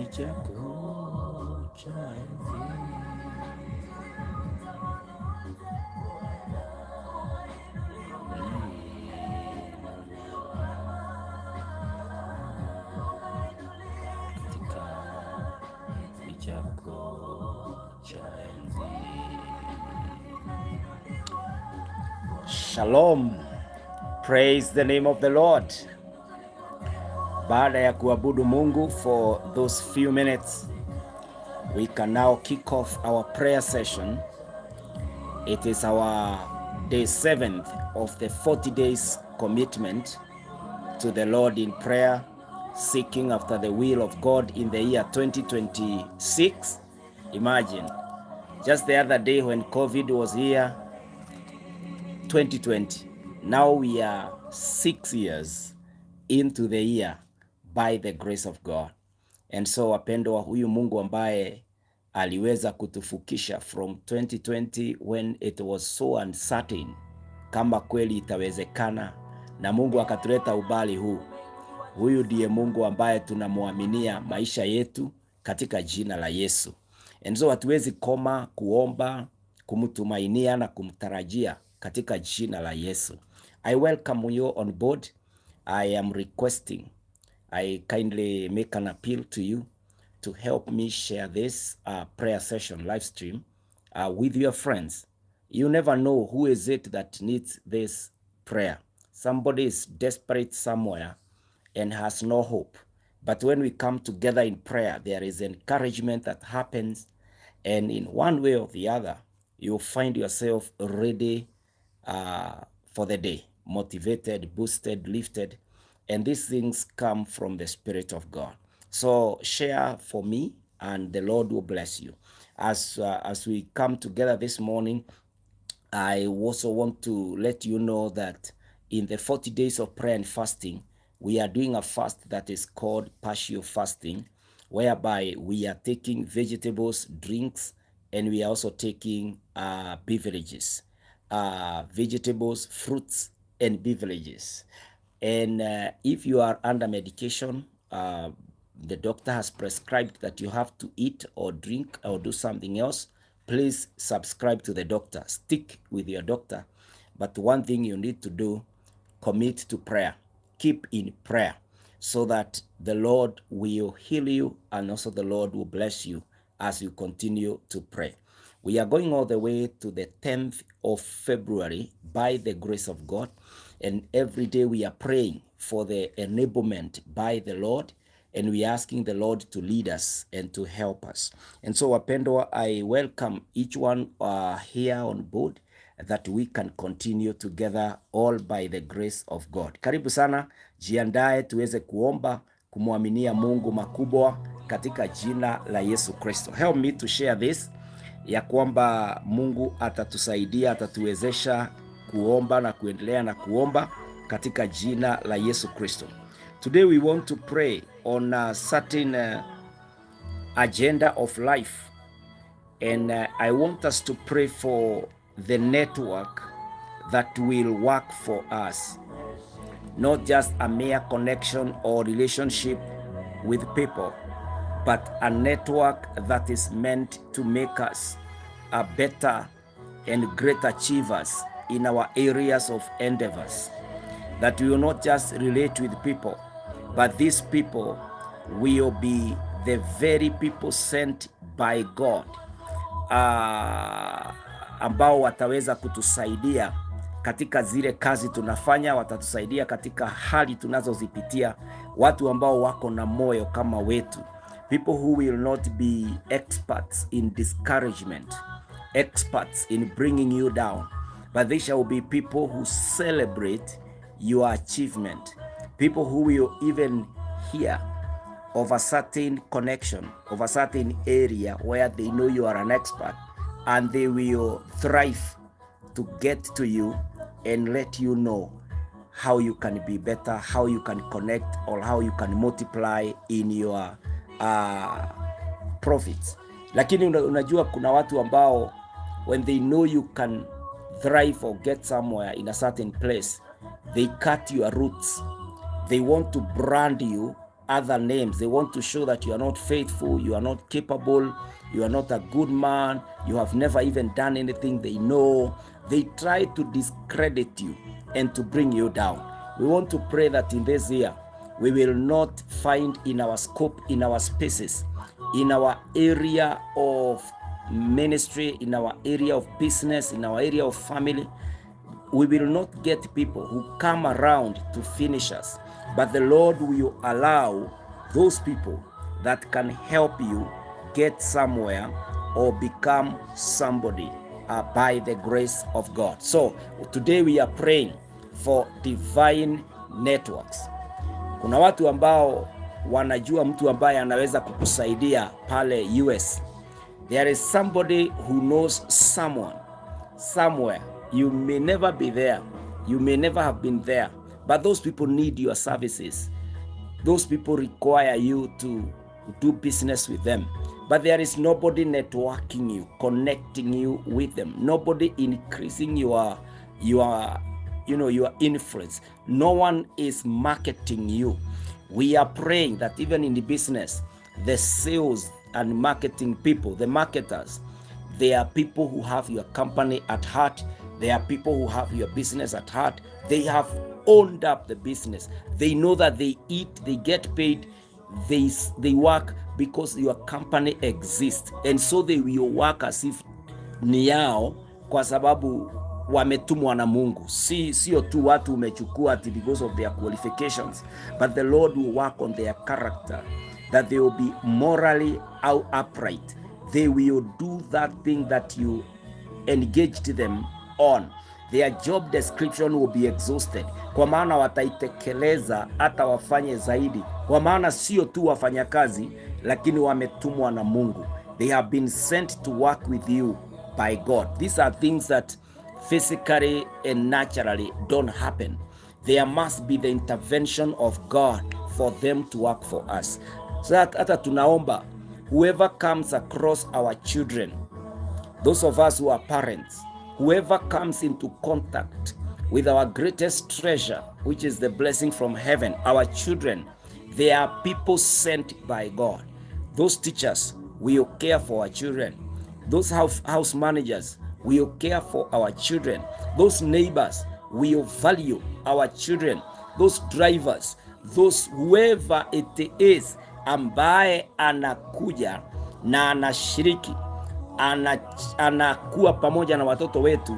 chako cha enzi. Shalom. Praise the name of the Lord. Baada ya kuabudu Mungu for those few minutes, we can now kick off our prayer session. It is our day 7th of the 40 days commitment to the Lord in prayer, seeking after the will of God in the year 2026. Imagine, just the other day when COVID was here, 2020. Now we are 6 years into the year by the grace of God. And so wapendwa, huyu Mungu ambaye aliweza kutufukisha from 2020 when it was so uncertain kama kweli itawezekana, na Mungu akatuleta ubali huu. Huyu ndiye Mungu ambaye tunamwaminia maisha yetu katika jina la Yesu. And so hatuwezi koma kuomba, kumtumainia na kumtarajia katika jina la Yesu. I welcome you on board. I am requesting, I kindly make an appeal to you to help me share this prayer session live stream with your friends. You never know who is it that needs this prayer. Somebody is desperate somewhere and has no hope. But when we come together in prayer, there is encouragement that happens, and in one way or the other, you'll find yourself ready for the day, motivated, boosted, lifted, and these things come from the Spirit of God. So share for me, and the Lord will bless you. As we come together this morning, I also want to let you know that in the 40 days of prayer and fasting, we are doing a fast that is called partial fasting, whereby we are taking vegetables, drinks, and we are also taking beverages. Vegetables, fruits, and beverages. And if you are under medication, the doctor has prescribed that you have to eat or drink or do something else, please subscribe to the doctor. Stick with your doctor. But one thing you need to do, commit to prayer. Keep in prayer so that the Lord will heal you, and also the Lord will bless you as you continue to pray. We are going all the way to the 10th of February by the grace of God. And every day we are praying for the enablement by the Lord. And we are asking the Lord to lead us and to help us. And so wapendwa, I welcome each one here on board that we can continue together all by the grace of God. Karibu sana, jiandae tuweze kuomba, kumwaminia Mungu makubwa katika jina la Yesu Kristo. Help me to share this, ya kwamba Mungu atatusaidia, atatuwezesha kuomba na kuendelea na kuomba katika jina la Yesu Kristo. Today we want to pray on a certain agenda of life, and I want us to pray for the network that will work for us, not just a mere connection or relationship with people, but a network that is meant to make us a better and great achievers in our areas of endeavors. That we will not just relate with people, but these people will be the very people sent by God, ambao wataweza kutusaidia katika zile kazi tunafanya, watatusaidia katika hali tunazozipitia, watu ambao wako na moyo kama wetu. People who will not be experts in discouragement, experts in bringing you down, but they shall be people who celebrate your achievement. People who will even hear of a certain connection, of a certain area where they know you are an expert, and they will thrive to get to you and let you know how you can be better, how you can connect, or how you can multiply in your profits. Lakini unajua kuna watu ambao when they know you can thrive or get somewhere in a certain place, they cut your roots. They want to brand you other names. They want to show that you are not faithful, you are not capable, you are not a good man, you have never even done anything they know. They try to discredit you and to bring you down. We want to pray that in this year, we will not find in our scope, in our spaces, in our area of ministry, in our area of business, in our area of family, we will not get people who come around to finish us, but the Lord will allow those people that can help you get somewhere or become somebody by the grace of God. So today we are praying for divine networks. Kuna watu ambao wanajua mtu ambaye anaweza kukusaidia pale US. There is somebody who knows someone somewhere. You may never be there. You may never have been there. But those people need your services. Those people require you to do business with them. But there is nobody networking you, connecting you with them. Nobody increasing your influence. No one is marketing you. We are praying that even in the business, the sales and marketing people, the marketers, they are people who have your company at heart. They are people who have your business at heart. They have owned up the business. They know that they eat, they get paid, they work because your company exists. And so they will work as if ni yao kwa sababu wametumwa na Mungu. Sio tu watu umechukua because of their qualifications, but the Lord will work on their character, that they will be morally upright. They will do that thing that you engaged them on. Their job description will be exhausted, kwa maana wataitekeleza hata wafanye zaidi, kwa maana sio tu wafanyakazi, lakini wametumwa na Mungu. They have been sent to work with you by God. These are things that physically and naturally don't happen. There must be the intervention of God for them to work for us. So that hata tunaomba, whoever comes across our children, those of us who are parents, whoever comes into contact with our greatest treasure, which is the blessing from heaven, our children, they are people sent by God. Those teachers will care for our children. Those house managers will care for our children. Those neighbors will value our children. Those drivers, those whoever it is ambaye anakuja na anashiriki, anakuwa pamoja na watoto wetu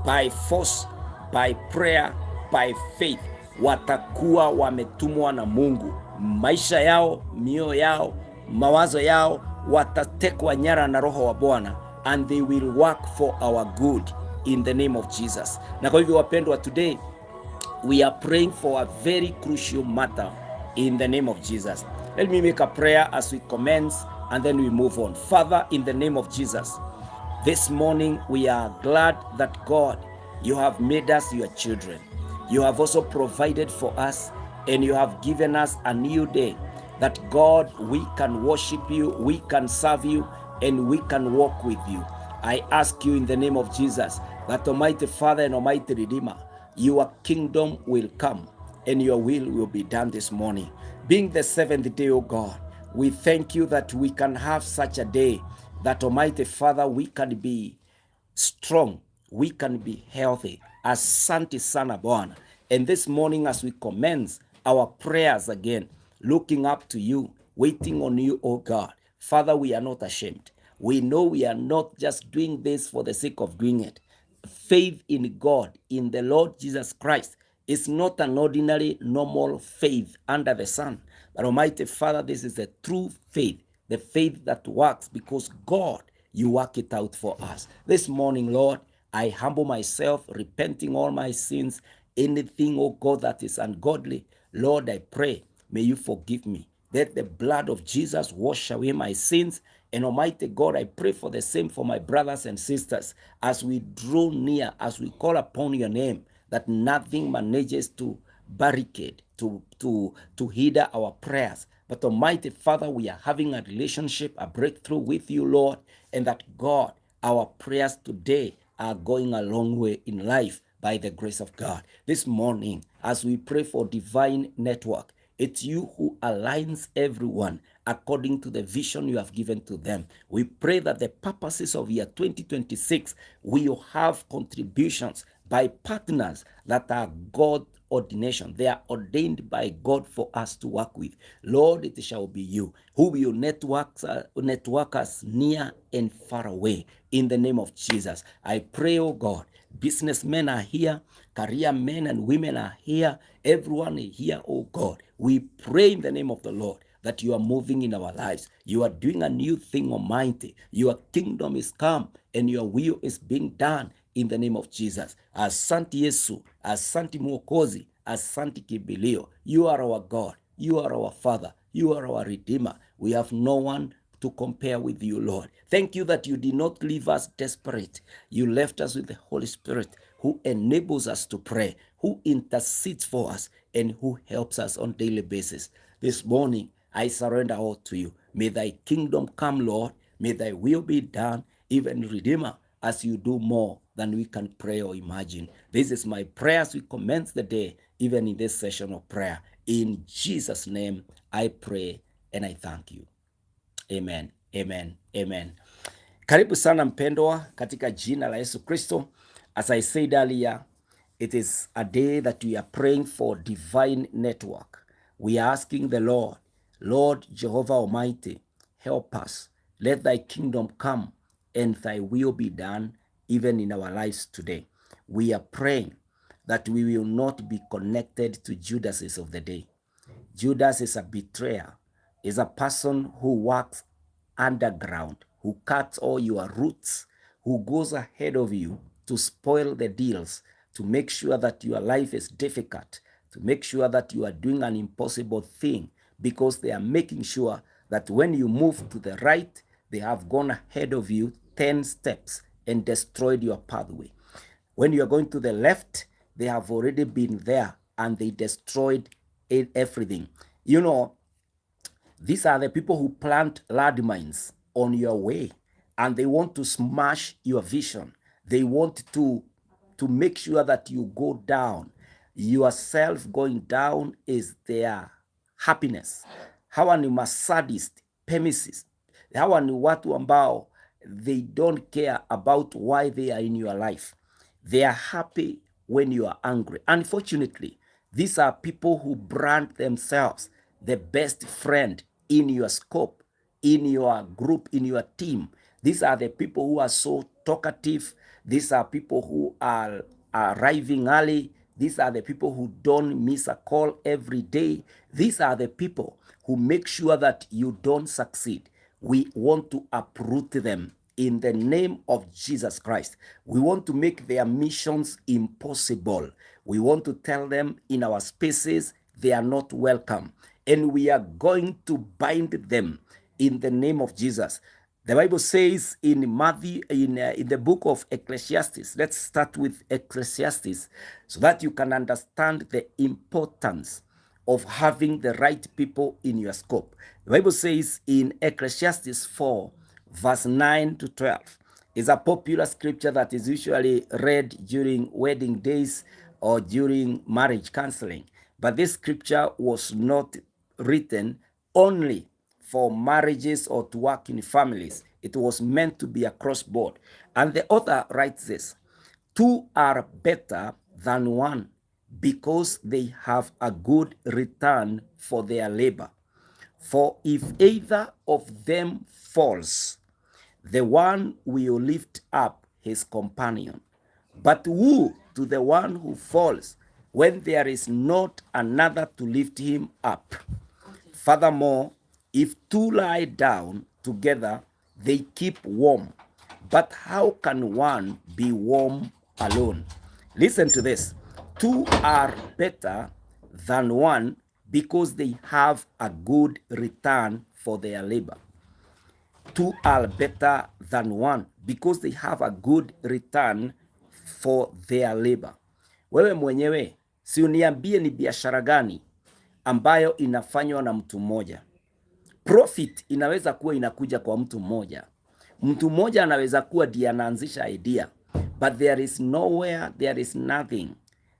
by force, by prayer, by faith, watakuwa wametumwa na Mungu. Maisha yao, mioyo yao, mawazo yao watatekwa nyara na Roho wa Bwana, and they will work for our good in the name of Jesus. Na kwa hivyo wapendwa, today we are praying for a very crucial matter in the name of Jesus. Let me make a prayer as we commence and then we move on. Father, in the name of Jesus, this morning we are glad that God, you have made us your children. You have also provided for us, and you have given us a new day that God, we can worship you, we can serve you, and we can walk with you. I ask you in the name of Jesus that Almighty Father and Almighty Redeemer, your kingdom will come and your will be done this morning. Being the seventh day, O God, we thank you that we can have such a day that Almighty Father, we can be strong, we can be healthy. Asante sana Bwana. And this morning as we commence our prayers again, looking up to you, waiting on you, O God, Father, we are not ashamed. We know we are not just doing this for the sake of doing it. Faith in God, in the Lord Jesus Christ, is not an ordinary, normal faith under the sun. But Almighty Father, this is a true faith, the faith that works because God, you work it out for us. This morning, Lord, I humble myself, repenting all my sins, anything, oh God, that is ungodly. Lord, I pray, may you forgive me. Let the blood of Jesus wash away my sins. And Almighty God, I pray for the same for my brothers and sisters as we draw near, as we call upon your name, that nothing manages to barricade, to hinder our prayers. But Almighty Father, we are having a relationship, a breakthrough with you, Lord, and that God, our prayers today are going a long way in life by the grace of God. This morning, as we pray for divine network, It's you who aligns everyone according to the vision you have given to them. We pray that the purposes of year 2026 will have contributions by partners that are God ordination. They are ordained by God for us to work with. Lord, it shall be you who will network us near and far away. In the name of Jesus, I pray, oh God, businessmen are here, career men and women are here, everyone is here, oh God. We pray in the name of the Lord that you are moving in our lives. You are doing a new thing, Almighty. Your kingdom is come and your will is being done in the name of Jesus. Asante Yesu, asante Mwokozi, asante Kibilio. You are our God. You are our Father. You are our Redeemer. We have no one to compare with you, Lord. Thank you that you did not leave us desperate. You left us with the Holy Spirit who enables us to pray, who intercedes for us, and who helps us on a daily basis. This morning, I surrender all to you. May thy kingdom come, Lord. May thy will be done, even Redeemer, as you do more than we can pray or imagine. This is my prayer as we commence the day, even in this session of prayer. In Jesus' name, I pray and I thank you. Amen, amen, amen. Karibu sana mpendwa katika jina la Yesu Kristo. As I said earlier, it is a day that we are praying for divine network. We are asking the Lord, Lord Jehovah Almighty, help us. Let thy kingdom come and thy will be done even in our lives today. We are praying that we will not be connected to Judases of the day. Judas is a betrayer, is a person who works underground, who cuts all your roots, who goes ahead of you to spoil the deals, to make sure that your life is difficult, to make sure that you are doing an impossible thing, because they are making sure that when you move to the right, they have gone ahead of you 10 steps and destroyed your pathway. When you are going to the left, they have already been there and they destroyed everything. You know, these are the people who plant landmines on your way and they want to smash your vision. They want to make sure that you go down. Yourself going down is their happiness. Hawa ni masadist, pessimists. Hawa ni watu ambao they don't care about why they are in your life. They are happy when you are angry. Unfortunately, these are people who brand themselves the best friend in your scope, in your group, in your team. These are the people who are so talkative. These are people who are arriving early. These are the people who don't miss a call every day. These are the people who make sure that you don't succeed. We want to uproot them in the name of Jesus Christ. We want to make their missions impossible. We want to tell them in our spaces they are not welcome. And we are going to bind them in the name of Jesus. The Bible says in Matthew, in the book of Ecclesiastes, let's start with Ecclesiastes so that you can understand the importance of having the right people in your scope. The Bible says in Ecclesiastes 4, verse 9 to 12, is a popular scripture that is usually read during wedding days or during marriage counseling. But this scripture was not written only for marriages or to work in families. It was meant to be across board. And the author writes this: two are better than one because they have a good return for their labor. For if either of them falls, the one will lift up his companion. But woe to the one who falls when there is not another to lift him up. Furthermore, if two lie down together, they keep warm. But how can one be warm alone? Listen to this. Two are better than one because they have a good return for their labor. Two are better than one because they have a good return for their labor. Wewe mwenyewe, si uniambie ni biashara gani ambayo inafanywa na mtu mmoja? Profit inaweza kuwa inakuja kwa mtu mmoja. Mtu mmoja anaweza kuwa ndiye anaanzisha idea, but there is nowhere, there is nothing,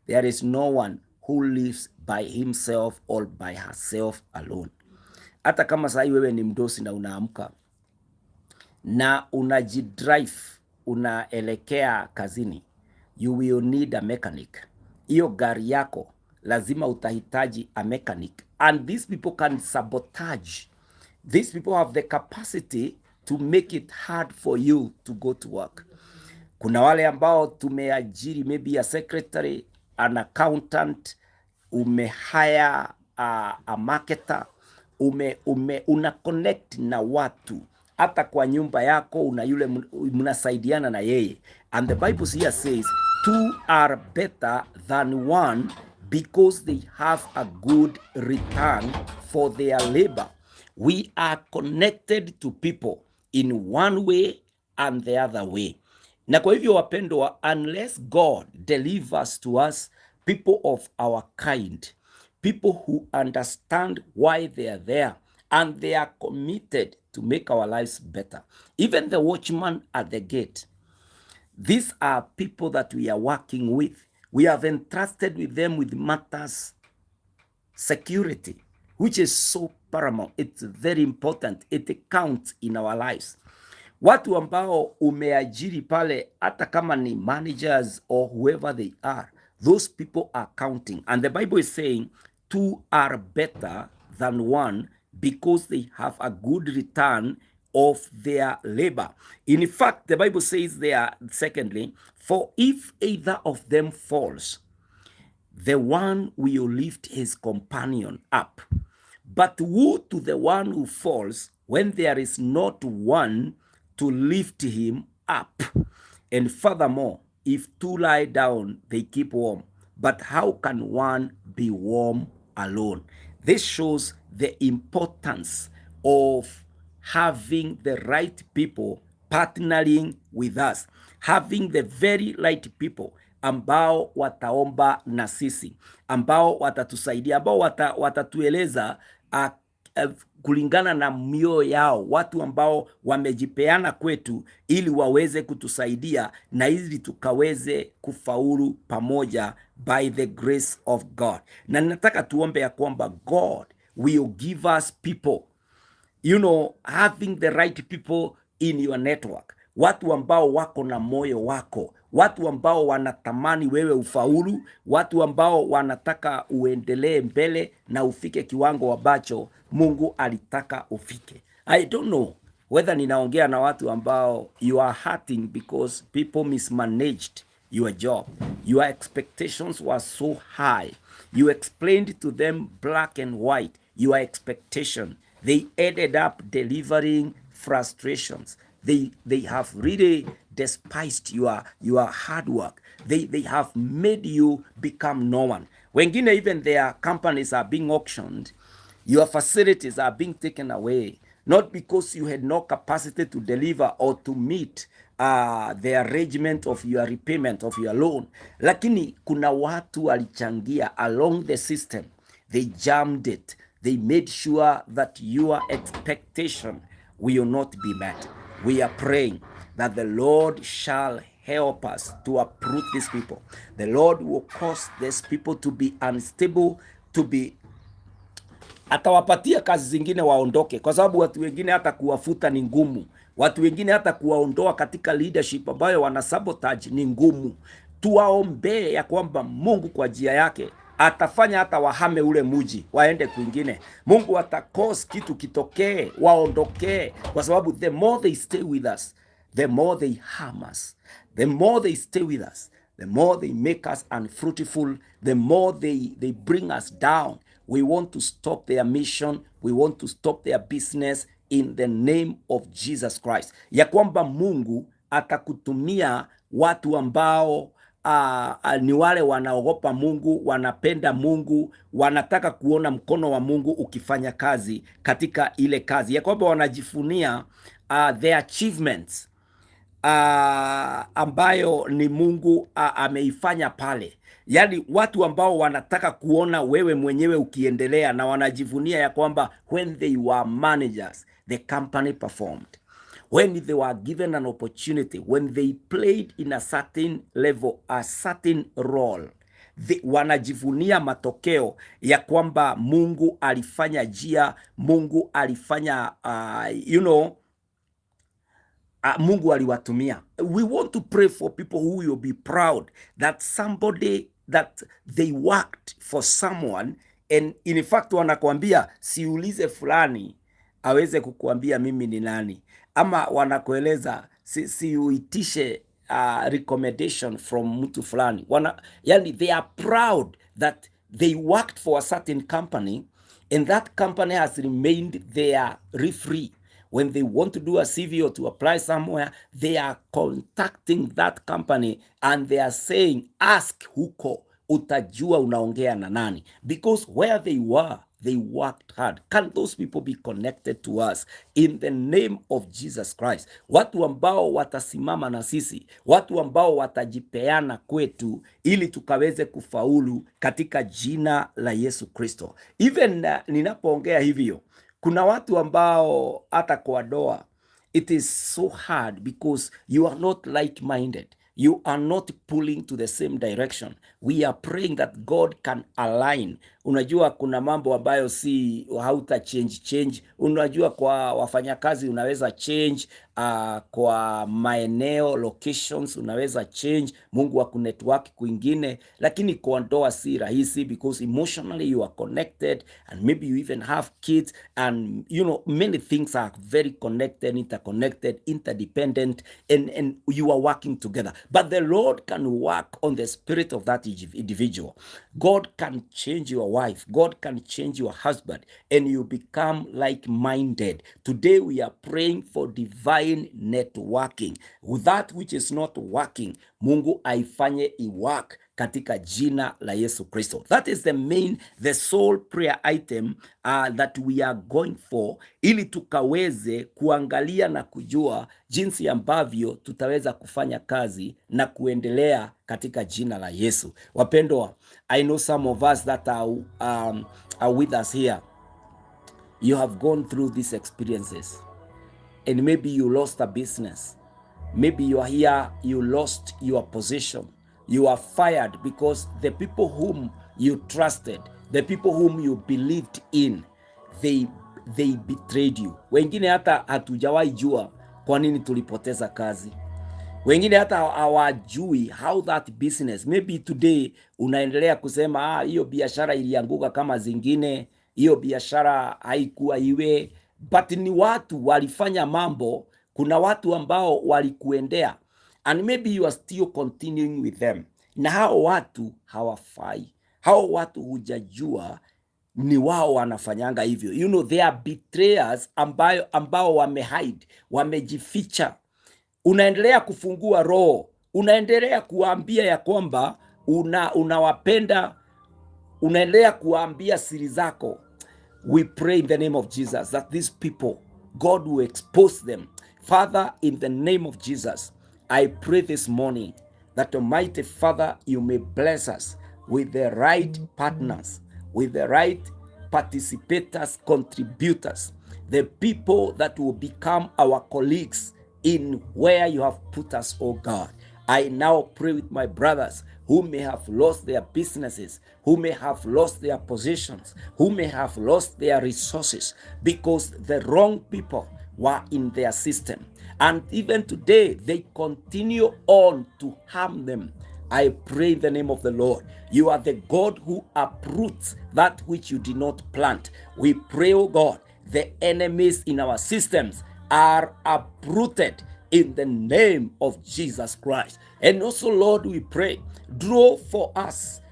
there is no one who lives by himself or by herself alone. Hata kama sahii wewe ni mdosi na unaamka na unajidrive unaelekea kazini, you will need a mechanic. Hiyo gari yako lazima utahitaji a mechanic, and these people can sabotage. These people have the capacity to make it hard for you to go to work. Kuna wale ambao tumeajiri maybe a secretary, an accountant, umehire a marketer, una connect na watu hata kwa nyumba yako, una yule mnasaidiana na yeye, and the Bible here says two are better than one because they have a good return for their labor. We are connected to people in one way and the other way. Na kwa hivyo wapendwa, unless God delivers to us people of our kind, people who understand why they are there and they are committed to make our lives better. Even the watchman at the gate, these are people that we are working with. We have entrusted with them with matters security, which is so paramount. It's very important. It counts in our lives. Watu ambao umeajiri pale, hata kama ni managers or whoever they are, those people are counting. And the Bible is saying two are better than one because they have a good return of their labor. In fact, the Bible says there, secondly, for if either of them falls, the one will lift his companion up. But woe to the one who falls when there is not one to lift him up. And furthermore, if two lie down, they keep warm. But how can one be warm alone? This shows the importance of having the right people partnering with us, having the very right people ambao wataomba na sisi, ambao watatusaidia, ambao watatueleza kulingana na mioyo yao, watu ambao wamejipeana kwetu ili waweze kutusaidia na ili tukaweze kufaulu pamoja by the grace of God. Na ninataka tuombe ya kwamba God will give us people, having the right people in your network, watu ambao wako na moyo wako, watu ambao wanatamani wewe ufaulu, watu ambao wanataka uendelee mbele na ufike kiwango ambacho Mungu alitaka ufike. I don't know whether ninaongea na watu ambao you are hurting because people mismanaged your job. Your expectations were so high. You explained to them black and white your expectation. They ended up delivering frustrations. They have really despised your hard work. They have made you become no one. Wengine, even their companies are being auctioned. Your facilities are being taken away, not because you had no capacity to deliver or to meet the arrangement of your repayment of your loan. Lakini kuna watu walichangia along the system. They jammed it. They made sure that your expectation will not be met. We are praying that the Lord shall help us to uproot these people. The Lord will cause these people to be unstable, to be atawapatia kazi zingine waondoke, kwa sababu watu wengine hata kuwafuta ni ngumu. Watu wengine hata kuwaondoa katika leadership ambayo wana sabotage ni ngumu. Tuwaombee ya kwamba Mungu kwa njia yake atafanya hata wahame ule muji waende kwingine. Mungu atakose kitu kitokee, waondokee, kwa sababu the more they stay with us, the more they harm us. The more they stay with us, the more they make us unfruitful, the more they bring us down. We want to stop their mission. We want to stop their business in the name of Jesus Christ. Ya kwamba Mungu atakutumia watu ambao ni wale wanaogopa Mungu, wanapenda Mungu, wanataka kuona mkono wa Mungu ukifanya kazi katika ile kazi. Ya kwamba wanajifunia their achievements ambayo ni Mungu ameifanya pale. Yani watu ambao wanataka kuona wewe mwenyewe ukiendelea, na wanajivunia ya kwamba when they were managers, the company performed. When they were given an opportunity, when they played in a certain level, a certain role, wanajivunia matokeo ya kwamba Mungu alifanya njia, Mungu alifanya Mungu aliwatumia. We want to pray for people who will be proud that somebody that they worked for someone, and in fact wanakuambia siulize fulani aweze kukuambia mimi ni nani, ama wanakueleza siuitishe recommendation from mtu fulani. Yani they are proud that they worked for a certain company and that company has remained there free. When they want to do a CV or to apply somewhere, they are contacting that company and they are saying, ask huko, utajua unaongea na nani. Because where they were, they worked hard. Can those people be connected to us in the name of Jesus Christ? Watu ambao watasimama na sisi, watu ambao watajipeana kwetu ili tukaweze kufaulu katika jina la Yesu Kristo. Even ninapoongea hivyo, kuna watu ambao hata kwa doa it is so hard because you are not like-minded. You are not pulling to the same direction. We are praying that God can align. Unajua kuna mambo ambayo si hauta change. Unajua kwa wafanyakazi unaweza change, kwa maeneo locations unaweza change, Mungu wa kunetwork kwingine, lakini kwa ndoa si rahisi because emotionally you are connected and maybe you even have kids and many things are very connected, interconnected, interdependent, and you are working together. But the Lord can work on the spirit of that individual. God can change your wife. God can change your husband and you become like-minded. Today we are praying for divine networking. With that which is not working, Mungu aifanye iwork katika jina la Yesu Kristo. That is the sole prayer item that we are going for, ili tukaweze kuangalia na kujua jinsi ambavyo tutaweza kufanya kazi na kuendelea katika jina la Yesu. Wapendwa, I know some of us that are with us here, you have gone through these experiences and maybe you lost a business. Maybe you are here, you lost your position. You are fired because the people whom you trusted, the people whom you believed in, they betrayed you. Wengine hata hatujawahi jua kwa nini tulipoteza kazi. Wengine hata hawajui how that business, maybe today unaendelea kusema hiyo biashara ilianguka kama zingine, hiyo biashara haikuwa iwe, but ni watu walifanya mambo. Kuna watu ambao walikuendea and maybe you are still continuing with them, na hao watu hawafai. Hao watu hujajua ni wao wanafanyanga hivyo. They are betrayers ambao wamehide, wamejificha. Unaendelea kufungua roho, unaendelea kuambia ya kwamba unawapenda, unaendelea kuambia siri zako. We pray in the name of Jesus that these people, God will expose them. Father, in the name of Jesus, I pray this morning that Almighty Father, you may bless us with the right partners, with the right participators, contributors, the people that will become our colleagues in where you have put us, oh God. I now pray with my brothers who may have lost their businesses, who may have lost their positions, who may have lost their resources because the wrong people were in their system. And even today, they continue on to harm them. I pray in the name of the Lord. You are the God who uproots that which you did not plant. We pray, oh God, the enemies in our systems are uprooted in the name of Jesus Christ. And also, Lord, we pray, draw for us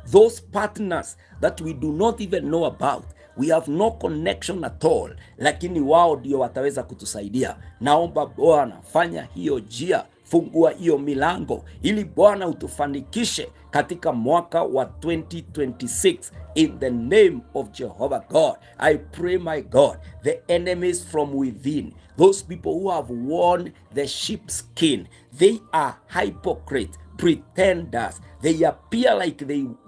those partners that we do not even know about. We have no connection at all, lakini wao ndio wataweza kutusaidia. Naomba Bwana, fanya hiyo njia, fungua hiyo milango ili Bwana utufanikishe katika mwaka wa 2026 in the name of Jehovah God. I pray, my God, the enemies from within, those people who have worn the sheepskin, they are hypocrites, pretenders. They appear like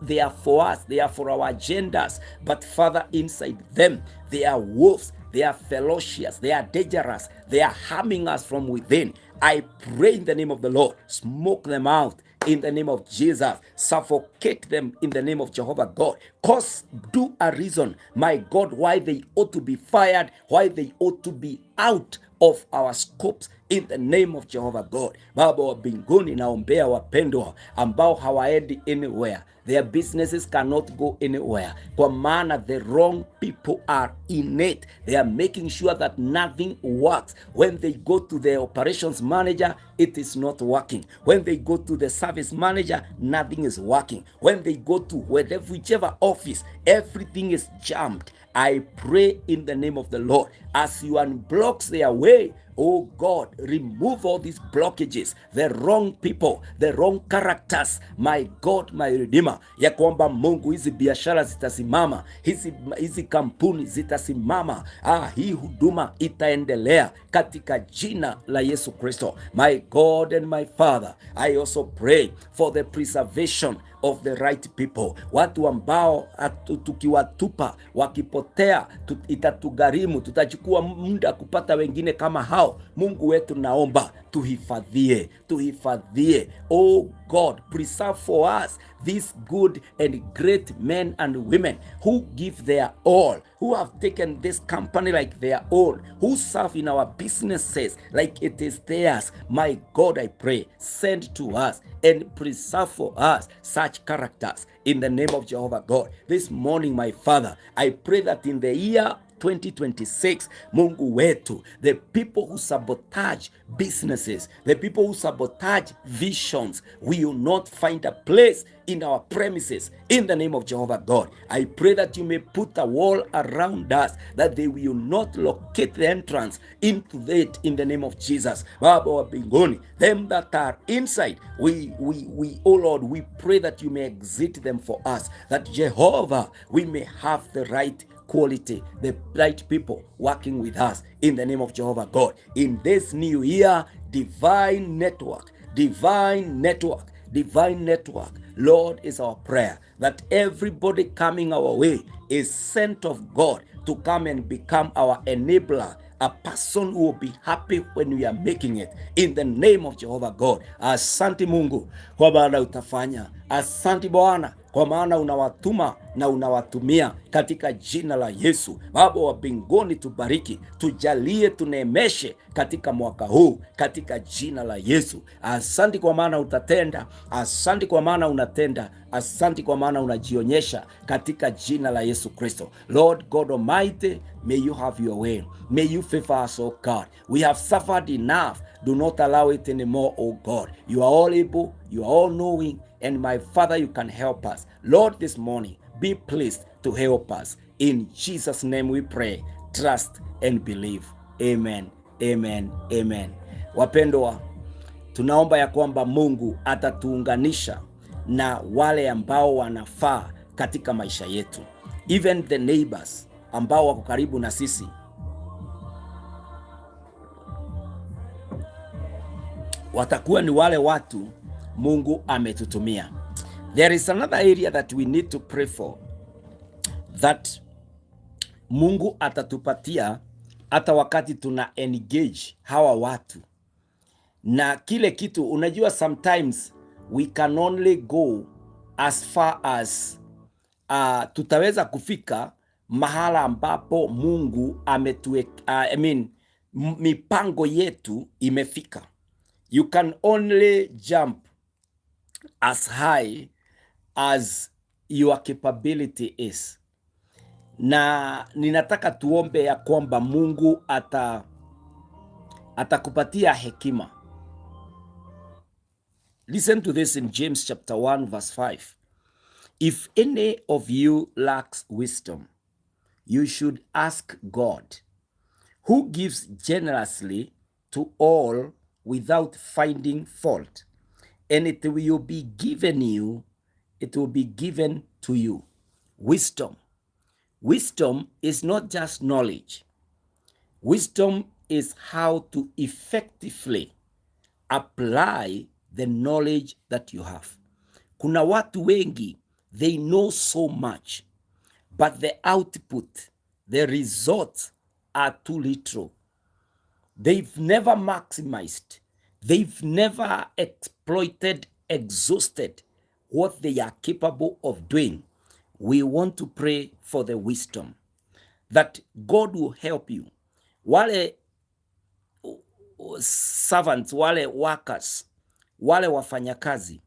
they are for us, they are for our agendas, but Father, inside them, they are wolves, they are ferocious, they are dangerous, they are harming us from within. I pray in the name of the Lord, smoke them out in the name of Jesus. Suffocate them in the name of Jehovah God. Cause, do a reason, my God, why they ought to be fired, why they ought to be out of our scopes in the name of Jehovah God. Baba wa mbinguni, naombea wapendwa ambao hawaendi anywhere. Their businesses cannot go anywhere. Kwa maana the wrong people are in it. They are making sure that nothing works. When they go to the operations manager, it is not working. When they go to the service manager, nothing is working. When they go to whichever office, everything is jammed. I pray in the name of the Lord, as you unblock their way, oh God, remove all these blockages, the wrong people, the wrong characters, my God, my Redeemer, ya kwamba Mungu, hizi biashara zitasimama, hizi kampuni zitasimama, hii huduma itaendelea katika jina la Yesu Kristo. My God and my Father, I also pray for the preservation of the right people, watu ambao tukiwatupa wakipotea itatugharimu, tutachukua muda kupata wengine kama hao. Mungu wetu, naomba tuhifadhie. Oh God, preserve for us these good and great men and women who give their all, who have taken this company like their own, who serve in our businesses like it is theirs. My God, I pray, send to us and preserve for us such characters in the name of Jehovah God. This morning, my Father, I pray that in the year 2026, Mungu wetu, the people who sabotage businesses, the people who sabotage visions, will not find a place in our premises in the name of Jehovah God. I pray that you may put a wall around us, that they will not locate the entrance into it in the name of Jesus. Baba wa mbinguni, them that are inside, we oh Lord, we pray that you may exit them for us, that Jehovah, we may have the right quality, the right people working with us in the name of Jehovah God. In this new year, divine network, Lord, is our prayer, that everybody coming our way is sent of God to come and become our enabler, a person who will be happy when we are making it in the name of Jehovah God. Asante Mungu kwa maana utafanya. Asante Bwana kwa maana unawatuma na unawatumia katika jina la Yesu. Baba wa mbinguni, tubariki, tujalie, tuneemeshe katika mwaka huu katika jina la Yesu. Asante kwa maana utatenda, asante kwa maana unatenda, asante kwa maana unajionyesha katika jina la Yesu Kristo. Lord God Almighty, may you have your way. May you favor us, oh God. We have suffered enough. Do not allow it anymore, oh God. You are all able, you are all knowing, and my Father, you can help us. Lord, this morning, be pleased to help us. In Jesus' name we pray, trust and believe. Amen, amen, amen. Wapendwa, tunaomba ya kwamba Mungu atatuunganisha na wale ambao wanafaa katika maisha yetu. Even the neighbors ambao wako karibu na sisi, watakuwa ni wale watu Mungu ametutumia. There is another area that we need to pray for, that Mungu atatupatia hata wakati tuna engage hawa watu na kile kitu. Unajua, sometimes we can only go as far as tutaweza kufika mahala ambapo Mungu mipango yetu imefika. You can only jump as high as your capability is. Na ninataka tuombe ya kwamba Mungu atakupatia hekima. Listen to this in James chapter 1 verse 5. If any of you lacks wisdom, you should ask God, who gives generously to all without finding fault, and it will be given you, it will be given to you. Wisdom. Wisdom is not just knowledge. Wisdom is how to effectively apply the knowledge that you have. Kuna watu wengi, they know so much, but the output, the results are too little. They've never maximized. They've never exploited exhausted what they are capable of doing, we want to pray for the wisdom that God will help you. Wale servants, wale workers, wale wafanyakazi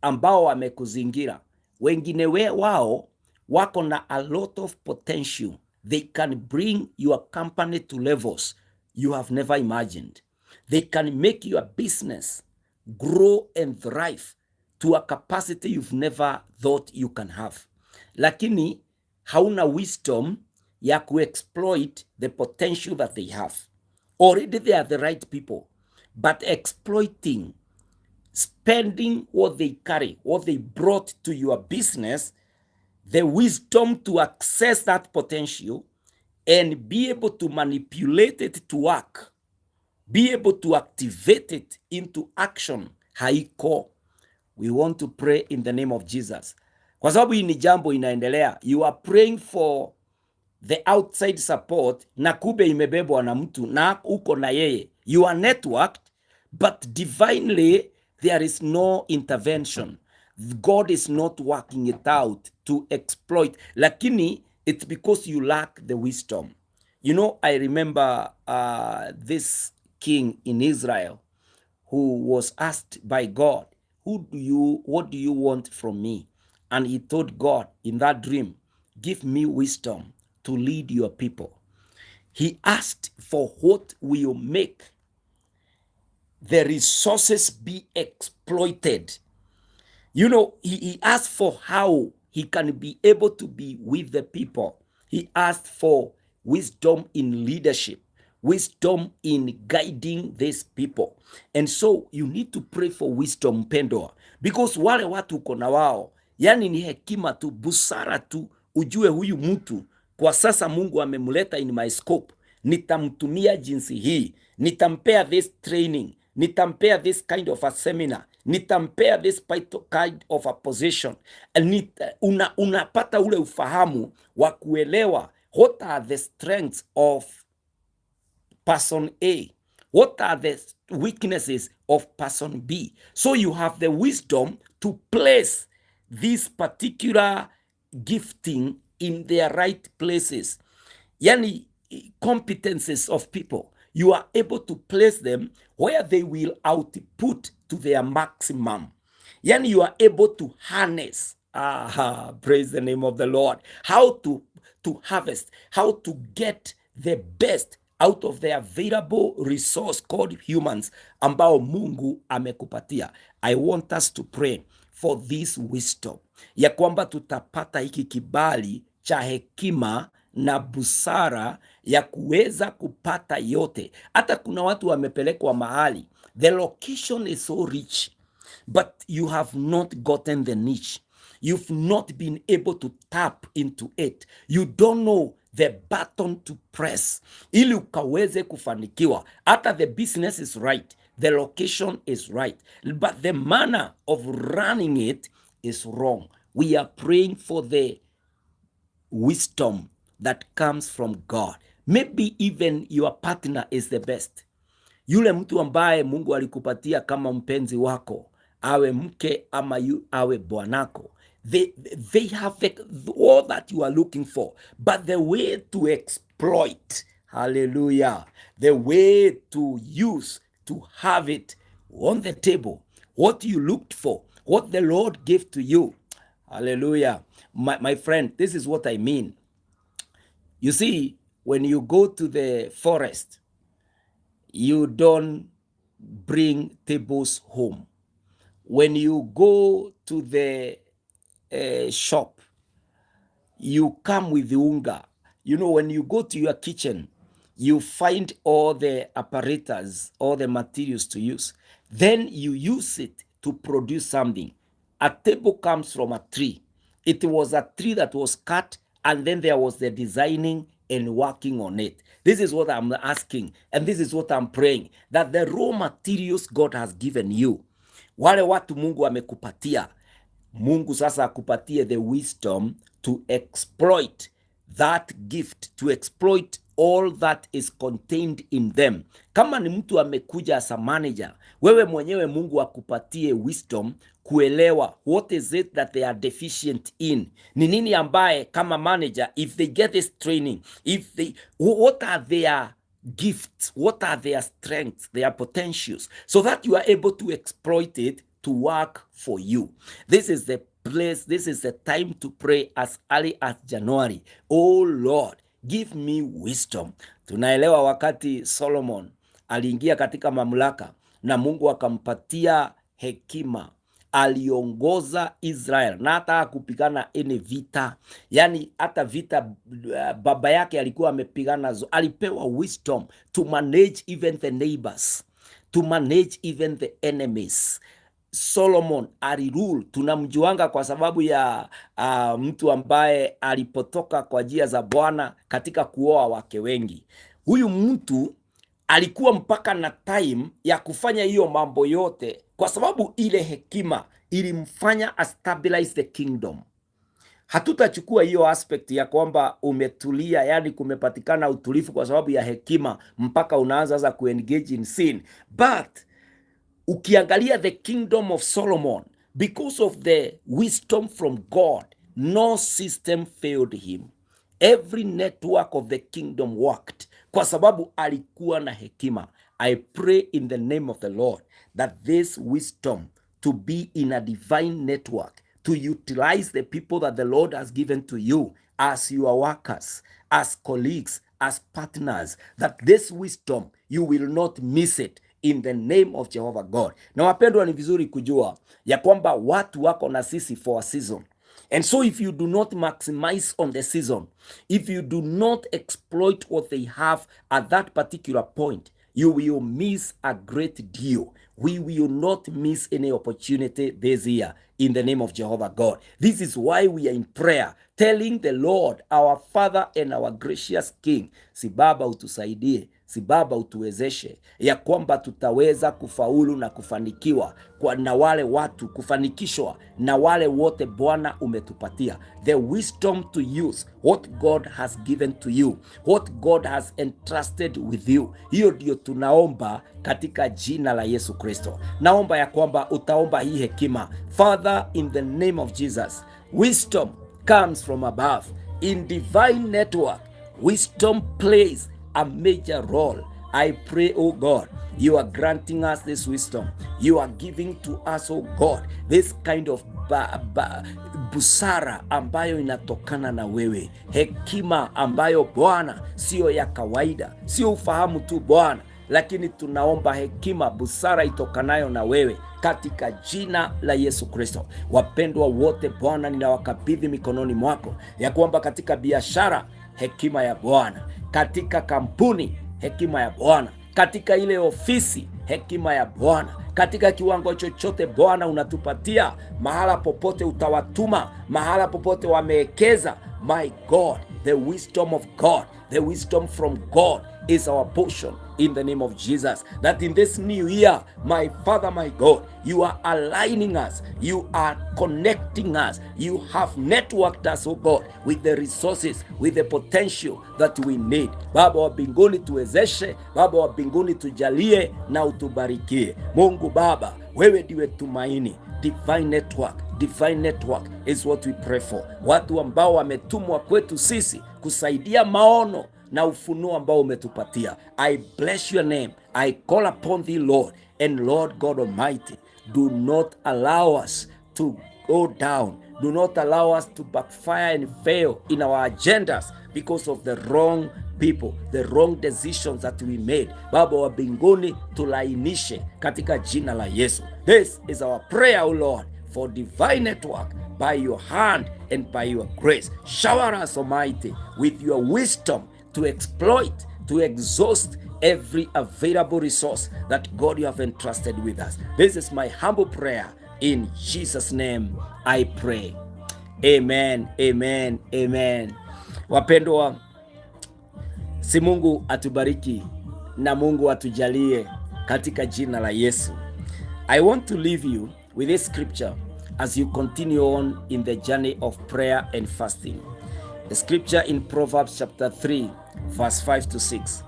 ambao wamekuzingira, wengine wao wako na a lot of potential. They can bring your company to levels you have never imagined. They can make your business grow and thrive to a capacity you've never thought you can have. Lakini hauna wisdom ya kuexploit the potential that they have. Already they are the right people, but exploiting, spending what they carry, what they brought to your business, the wisdom to access that potential and be able to manipulate it to work, be able to activate it into action, haiko. We want to pray in the name of Jesus, kwa sababu hii ni jambo inaendelea. You are praying for the outside support na kube imebebwa na mtu na uko na yeye. You are networked, but divinely there is no intervention. God is not working it out to exploit, lakini it's because you lack the wisdom. You know, I remember this king in Israel who was asked by God, what do you want from me? And he told God in that dream, give me wisdom to lead your people. He asked for what will make the resources be exploited. You know, he asked for how he can be able to be with the people. He asked for wisdom in leadership, wisdom in guiding these people. And so you need to pray for wisdom, mpendwa, because wale watu uko na wao, yani ni hekima tu, busara tu, ujue huyu mtu kwa sasa Mungu amemuleta in my scope, nitamtumia jinsi hii, nitampea this training, nitampea this kind of a seminar, nitampea this kind of a position. Unapata ule ufahamu wa kuelewa what are the strengths of person A, what are the weaknesses of person B. So you have the wisdom to place this particular gifting in their right places. Yani competences of people, you are able to place them where they will output to their maximum. Yani you are able to harness, praise the name of the Lord, how to harvest, how to get the best out of the available resource called humans ambao Mungu amekupatia. I want us to pray for this wisdom, ya kwamba tutapata hiki kibali cha hekima na busara ya kuweza kupata yote. Hata kuna watu wamepelekwa mahali, the location is so rich, but you have not gotten the niche. You've not been able to tap into it. You don't know the button to press ili ukaweze kufanikiwa. Hata the business is right, the location is right, but the manner of running it is wrong. We are praying for the wisdom that comes from God. Maybe even your partner is the best. Yule mtu ambaye Mungu alikupatia kama mpenzi wako, awe mke ama awe bwanako, they have all that you are looking for, but the way to exploit, hallelujah, the way to use, to have it on the table, what you looked for, what the Lord gave to you, hallelujah. My friend, this is what I mean. You see, when you go to the forest, you don't bring tables home. When you go to the shop, you come with the unga. You know, when you go to your kitchen, you find all the apparatus, all the materials to use. Then you use it to produce something. A table comes from a tree. It was a tree that was cut, and then there was the designing and working on it. This is what I'm asking, and this is what I'm praying, that the raw materials God has given you, wale watu Mungu amekupatia, Mungu sasa akupatie the wisdom to exploit that gift, to exploit all that is contained in them. Kama ni mtu amekuja as a manager, wewe mwenyewe Mungu akupatie wisdom kuelewa what is it that they are deficient in. Ni nini ambaye kama manager, if they get this training, what are their gifts, what are their strengths, their potentials, so that you are able to exploit it to work for you. This is the place, this is the time to pray as early as January. Oh Lord, give me wisdom. Tunaelewa wakati Solomon aliingia katika mamlaka na Mungu akampatia hekima, aliongoza Israel na hata kupigana ene vita, yani hata vita baba yake alikuwa amepigana, alipewa wisdom to manage even the neighbors, to manage even the enemies. Solomon alirule, tunamjuanga kwa sababu ya mtu ambaye alipotoka kwa njia za Bwana katika kuoa wake wengi. Huyu mtu alikuwa mpaka na time ya kufanya hiyo mambo yote, kwa sababu ile hekima ilimfanya stabilize the kingdom. Hatutachukua hiyo aspect ya kwamba umetulia, yani kumepatikana utulivu kwa sababu ya hekima mpaka unaanza sasa kuengage in sin. But ukiangalia the kingdom of Solomon, because of the wisdom from God, no system failed him. Every network of the kingdom worked kwa sababu alikuwa na hekima. I pray in the name of the Lord that this wisdom to be in a divine network, to utilize the people that the Lord has given to you as your workers, as colleagues, as partners, that this wisdom you will not miss it in the name of Jehovah God. Na wapendwa, ni vizuri kujua ya kwamba watu wako na sisi for a season. And so if you do not maximize on the season, if you do not exploit what they have at that particular point, you will miss a great deal. We will not miss any opportunity this year in the name of Jehovah God. This is why we are in prayer, telling the Lord, our Father and our gracious King, si Baba utusaidie, si Baba utuwezeshe ya kwamba tutaweza kufaulu na kufanikiwa na wale watu, kufanikishwa na wale wote Bwana umetupatia. The wisdom to use what God has given to you, what God has entrusted with you. Hiyo ndio tunaomba katika jina la Yesu Kristo. Naomba ya kwamba utaomba hii hekima. Father, in the name of Jesus, wisdom comes from above. In divine network, wisdom plays a major role. I pray, oh God, you are granting us this wisdom. You are giving to us, oh God, this kind of busara ambayo inatokana na wewe, hekima ambayo Bwana sio ya kawaida, sio ufahamu tu Bwana, lakini tunaomba hekima, busara itokanayo na wewe katika jina la Yesu Kristo. Wapendwa wote Bwana, ninawakabidhi mikononi mwako, ya kwamba katika biashara hekima ya Bwana, katika kampuni hekima ya Bwana, katika ile ofisi hekima ya Bwana, katika kiwango chochote Bwana unatupatia, mahala popote utawatuma, mahala popote wamewekeza, my God, the wisdom of God, the wisdom from God is our portion in the name of Jesus. That in this new year, my Father, my God, you are aligning us, you are connecting us, you have networked us, oh God, with the resources, with the potential that we need. Baba wa mbinguni tuwezeshe, Baba wa mbinguni tujalie na utubarikie. Mungu Baba, wewe ndiwe tumaini. Divine network, divine network is what we pray for. Watu ambao wametumwa kwetu sisi kusaidia maono na ufunuo ambao umetupatia. I bless your name. I call upon thee, Lord. And Lord God Almighty, do not allow us to go down. Do not allow us to backfire and fail in our agendas because of the wrong people, the wrong decisions that we made. Baba wa mbinguni, tulainishe katika jina la Yesu. This is our prayer, O Lord, for divine network by your hand and by your grace. Shower us, Almighty, with your wisdom to exploit, to exhaust every available resource that God you have entrusted with us. This is my humble prayer. In Jesus' name I pray. Amen, amen, amen. Wapendwa, si Mungu atubariki na Mungu atujalie katika jina la Yesu. I want to leave you with this scripture as you continue on in the journey of prayer and fasting. The scripture in Proverbs chapter 3, verse 5 to 6.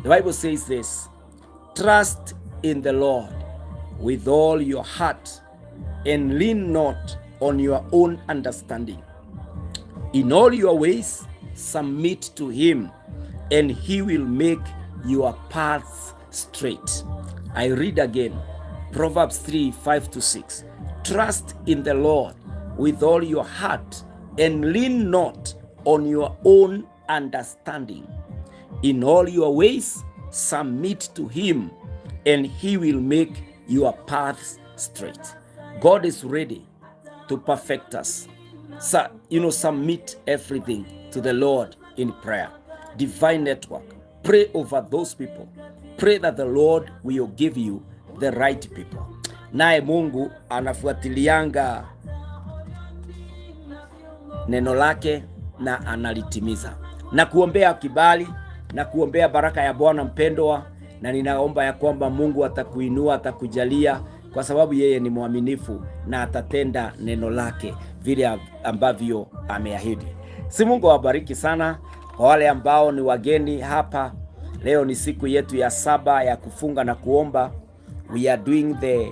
The Bible says this: trust in the Lord with all your heart and lean not on your own understanding. In all your ways submit to him, and he will make your paths straight. I read again, Proverbs 3, 5 to 6. Trust in the Lord with all your heart and lean not on your own understanding. In all your ways submit to him, and he will make your paths straight. God is ready to perfect us. So, submit everything to the Lord in prayer. Divine Network, pray over those people. Pray that the Lord will give you the right people. Naye Mungu anafuatilianga neno lake na analitimiza. Na kuombea kibali na kuombea baraka ya Bwana mpendwa, na ninaomba ya kwamba Mungu atakuinua, atakujalia, kwa sababu yeye ni mwaminifu na atatenda neno lake vile ambavyo ameahidi. Si Mungu awabariki sana. Kwa wale ambao ni wageni hapa, leo ni siku yetu ya 7 ya kufunga na kuomba. We are doing the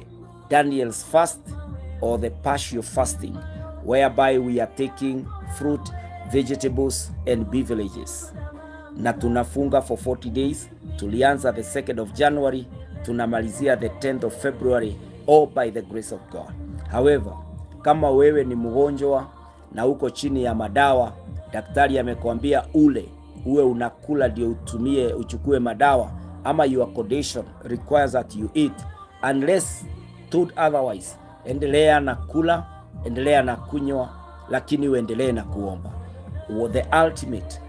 Daniel's fast or the partial fasting, whereby we are taking fruit, vegetables and beverages. Na tunafunga for 40 days. Tulianza the 2nd of January, tunamalizia the 10th of February, all by the grace of God. However, kama wewe ni mgonjwa na uko chini ya madawa, daktari amekwambia uwe unakula ndio uchukue madawa, ama your condition requires that you eat, unless told otherwise, endelea na kula, endelea na kunywa, lakini uendelee na kuomba. The ultimate,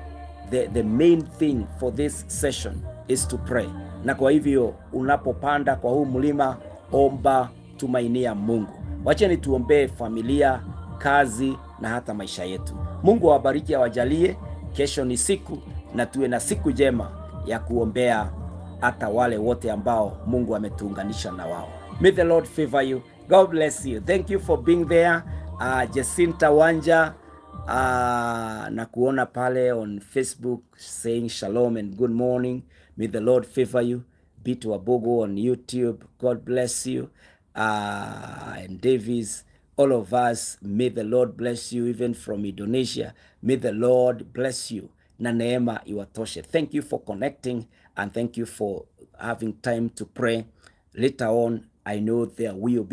the main thing for this session is to pray. Na kwa hivyo unapopanda kwa huu mlima, omba, tumainia Mungu. Wacheni tuombee familia, kazi na hata maisha yetu. Mungu awabariki, awajalie. Kesho ni siku, na tuwe na siku njema ya kuombea hata wale wote ambao Mungu ametuunganisha na wao. May the Lord favor you. God bless you. Thank you for being there. Jacinta Wanja, na kuona pale on Facebook saying shalom and good morning. May the Lord favor you. Bitu Wabogo on YouTube, God bless you. And Davis, all of us, may the Lord bless you. Even from Indonesia, may the Lord bless you. Na neema iwatoshe. Thank you for connecting, and thank you for having time to pray. Later on, I know there will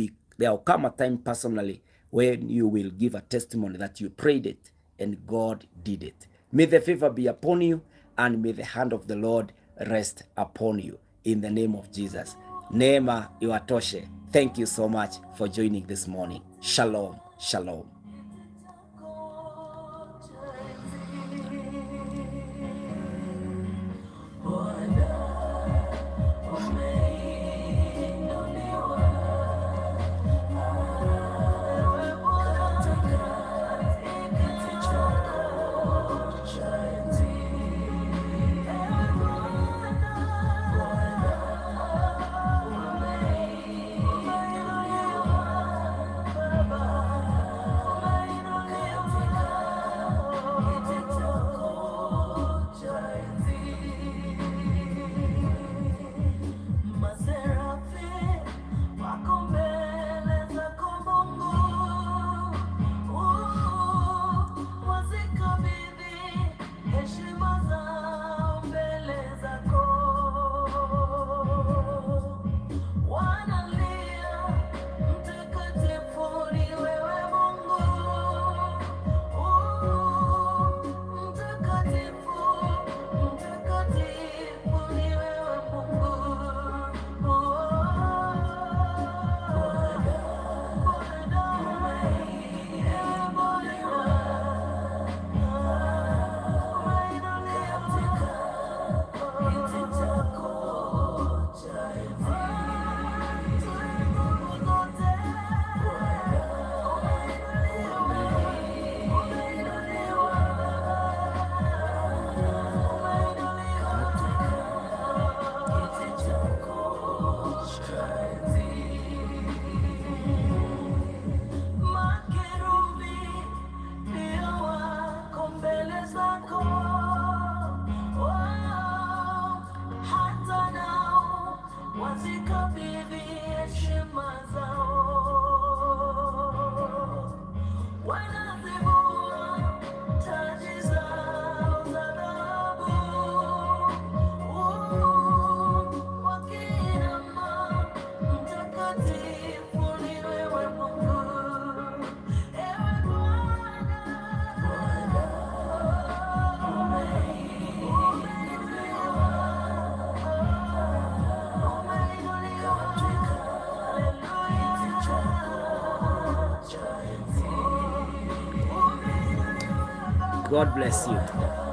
come a time personally when you will give a testimony that you prayed it and God did it. May the favor be upon you, and may the hand of the Lord rest upon you in the name of Jesus. Neema iwatoshe. Thank you so much for joining this morning. Shalom, shalom. God bless you.